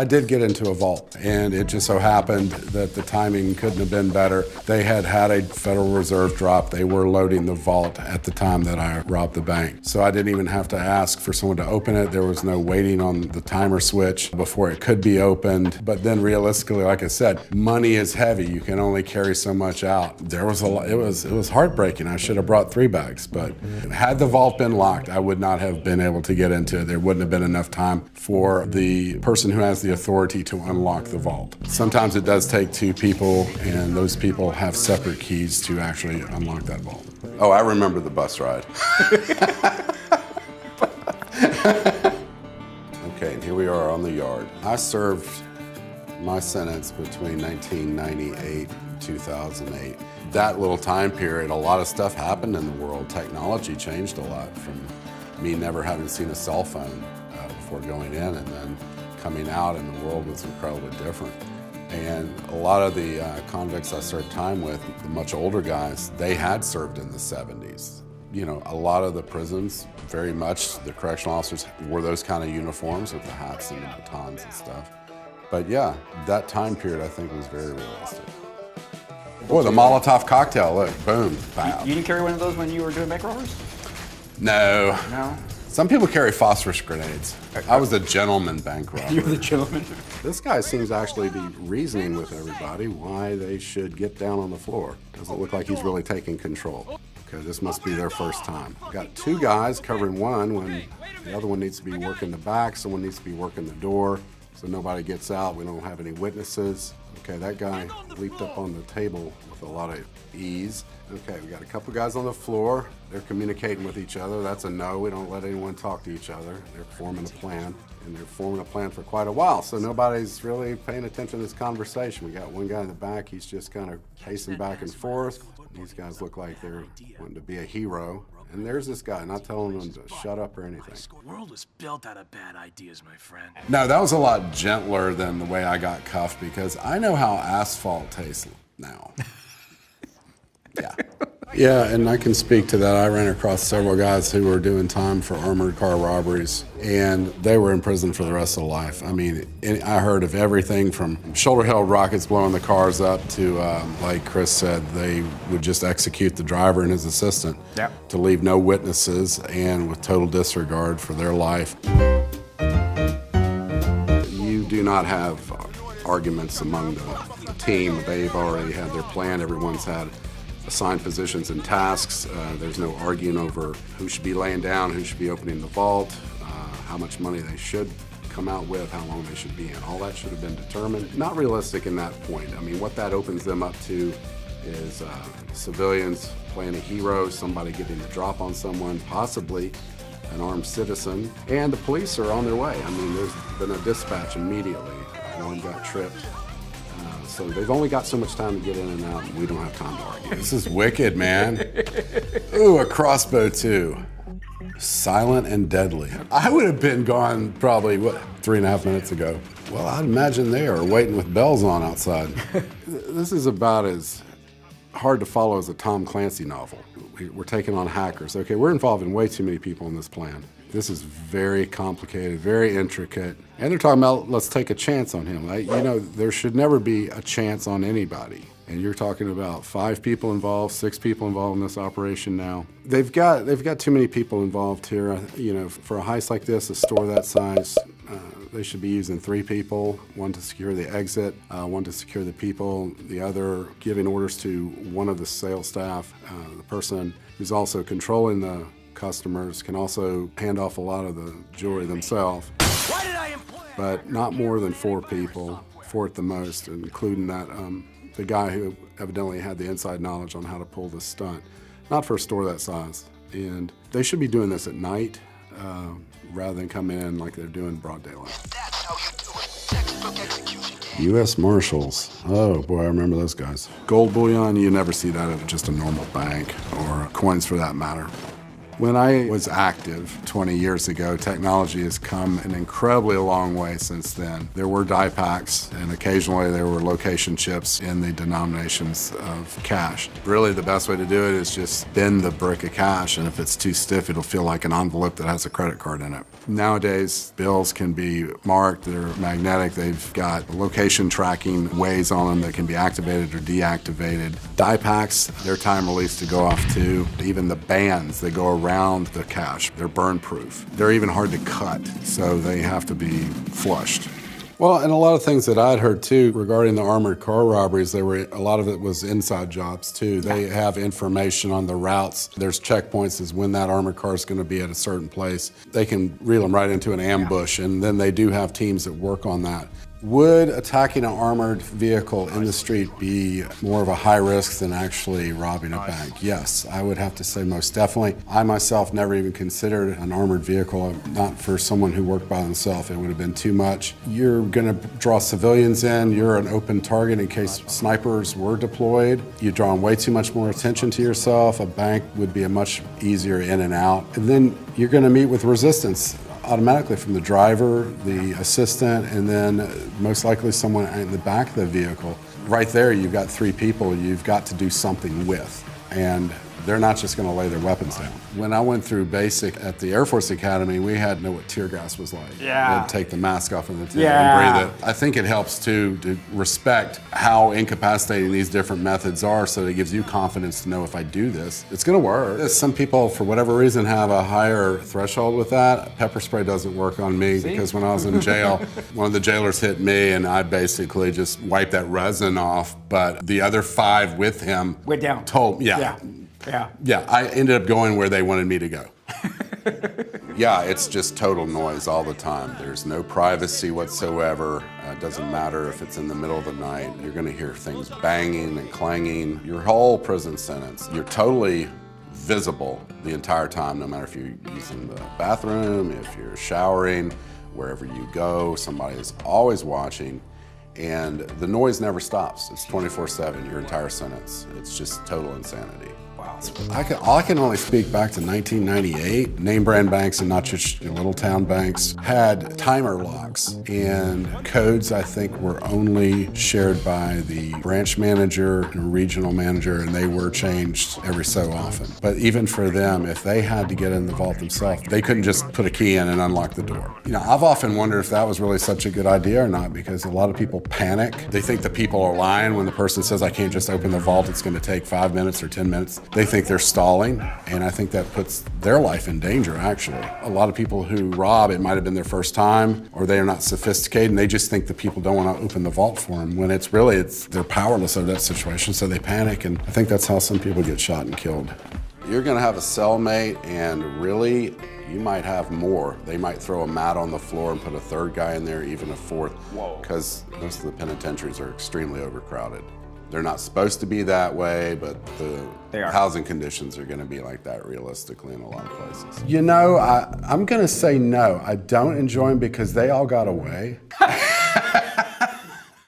I did get into a vault, and it just so happened that the timing couldn't have been better. They had had a Federal Reserve drop. They were loading the vault at the time that I robbed the bank. So I didn't even have to ask for someone to open it. There was no waiting on the timer switch before it could be opened. But then realistically, like I said, money is heavy. You can only carry so much out. There was a lot, it was heartbreaking. I should have brought 3 bags, but had the vault been locked, I would not have been able to get into it. There wouldn't have been enough time for the person who has the authority to unlock the vault. Sometimes it does take 2 people, and those people have separate keys to actually unlock that vault. Oh, I remember the bus ride. Okay, and here we are on the yard. I served my sentence between 1998 and 2008. That little time period, a lot of stuff happened in the world. Technology changed a lot, from me never having seen a cell phone before going in, and then coming out, and the world was incredibly different. And a lot of the convicts I served time with, the much older guys, they had served in the 70s. You know, a lot of the prisons, very much, the correctional officers wore those kind of uniforms with the hats and the batons and stuff. But yeah, that time period I think was very realistic. Boy, the Molotov cocktail, look, boom, bam. You didn't carry one of those when you were doing bank robbers? No. No? Some people carry phosphorus grenades. I was the gentleman bank robber. You were the gentleman? This guy seems to actually be reasoning with everybody why they should get down on the floor. Doesn't look like he's really taking control. Okay, this must be their first time. Got 2 guys covering one when the other one needs to be working the back, someone needs to be working the door, so nobody gets out. We don't have any witnesses. Okay, that guy leaped up on the table with a lot of ease. Okay, we got a couple guys on the floor. They're communicating with each other. That's a no. We don't let anyone talk to each other. They're forming a plan, and they're forming a plan for quite a while, so nobody's really paying attention to this conversation. We got one guy in the back. He's just kind of pacing back and forth. These guys look like they're wanting to be a hero. And there's this guy, not telling them to shut up or anything. The world was built out of bad ideas, my friend. No, that was a lot gentler than the way I got cuffed, because I know how asphalt tastes now. Yeah. Yeah, and I can speak to that. I ran across several guys who were doing time for armored car robberies, and they were in prison for the rest of their life. I mean, I heard of everything from shoulder-held rockets blowing the cars up to, like Chris said, they would just execute the driver and his assistant to leave no witnesses and with total disregard for their life. You do not have arguments among the team. They've already had their plan. Everyone's had assigned positions and tasks. There's no arguing over who should be laying down, who should be opening the vault, how much money they should come out with, how long they should be in. All that should have been determined. Not realistic in that point. I mean, what that opens them up to is civilians playing a hero, somebody getting the drop on someone, possibly an armed citizen, and the police are on their way. I mean, there's been a dispatch immediately. One got tripped. So they've only got so much time to get in and out, and we don't have time to argue. This is wicked, man. Ooh, a crossbow too. Silent and deadly. I would have been gone probably, 3.5 minutes ago. Well, I'd imagine they are waiting with bells on outside. This is about as hard to follow as a Tom Clancy novel. We're taking on hackers. Okay, we're involving way too many people in this plan. This is very complicated, very intricate. And they're talking about, let's take a chance on him. You know, there should never be a chance on anybody. And you're talking about 5 people involved, 6 people involved in this operation now. They've got too many people involved here. You know, for a heist like this, a store that size, they should be using 3 people, one to secure the exit, one to secure the people, the other giving orders to one of the sales staff. The person who's also controlling the customers can also hand off a lot of the jewelry themselves. Why did I employ? But not more than 4 people, 4 at the most, including that the guy who evidently had the inside knowledge on how to pull this stunt. Not for a store that size. And they should be doing this at night rather than come in like they're doing broad daylight. That's how you do it. Textbook execution. U.S. Marshals. Oh boy, I remember those guys. Gold bullion, you never see that at just a normal bank, or coins for that matter. When I was active 20 years ago, technology has come an incredibly long way since then. There were die packs, and occasionally there were location chips in the denominations of cash. Really, the best way to do it is just bend the brick of cash, and if it's too stiff, it'll feel like an envelope that has a credit card in it. Nowadays, bills can be marked, they're magnetic, they've got location tracking ways on them that can be activated or deactivated. Die packs, they're time released to go off too. Even the bands that go around the cash, they're burn proof. They're even hard to cut, so they have to be flushed. Well, and a lot of things that I'd heard too regarding the armored car robberies, a lot of it was inside jobs too. They have information on the routes. There's checkpoints as when that armored car is going to be at a certain place. They can reel them right into an ambush, and then they do have teams that work on that. Would attacking an armored vehicle in the street be more of a high risk than actually robbing a bank? Yes, I would have to say most definitely. I myself never even considered an armored vehicle, not for someone who worked by themselves. It would have been too much. You're going to draw civilians in. You're an open target in case snipers were deployed. You're drawing way too much more attention to yourself. A bank would be a much easier in and out. And then you're going to meet with resistance automatically from the driver, the assistant, and then most likely someone in the back of the vehicle. Right there, you've got three people you've got to do something with, and they're not just going to lay their weapons down. When I went through basic at the Air Force Academy, we had to know what tear gas was like. Yeah. We'd take the mask off of the tail and breathe it. I think it helps too to respect how incapacitating these different methods are, so that it gives you confidence to know if I do this, it's going to work. Some people, for whatever reason, have a higher threshold with that. Pepper spray doesn't work on me because when I was in jail, one of the jailers hit me and I basically just wiped that resin off, but the other 5 with him Went down. Yeah, I ended up going where they wanted me to go. Yeah, it's just total noise all the time. There's no privacy whatsoever. It doesn't matter if it's in the middle of the night. You're going to hear things banging and clanging. Your whole prison sentence, you're totally visible the entire time, no matter if you're using the bathroom, if you're showering, wherever you go, somebody is always watching. And the noise never stops. It's 24/7, your entire sentence. It's just total insanity. Wow. I can only speak back to 1998. Name brand banks and not just your little town banks had timer locks, and codes I think were only shared by the branch manager and regional manager, and they were changed every so often. But even for them, if they had to get in the vault themselves, they couldn't just put a key in and unlock the door. You know, I've often wondered if that was really such a good idea or not, because a lot of people panic. They think the people are lying when the person says, I can't just open the vault, it's going to take 5 minutes or 10 minutes. They think they're stalling, and I think that puts their life in danger, actually. A lot of people who rob, it might have been their first time, or they are not sophisticated, and they just think that people don't want to open the vault for them, when they're powerless over that situation, so they panic, and I think that's how some people get shot and killed. You're going to have a cellmate, and really, you might have more. They might throw a mat on the floor and put a third guy in there, even a fourth, because most of the penitentiaries are extremely overcrowded. They're not supposed to be that way, but the housing conditions are going to be like that realistically in a lot of places. You know, I'm going to say no. I don't enjoy them because they all got away.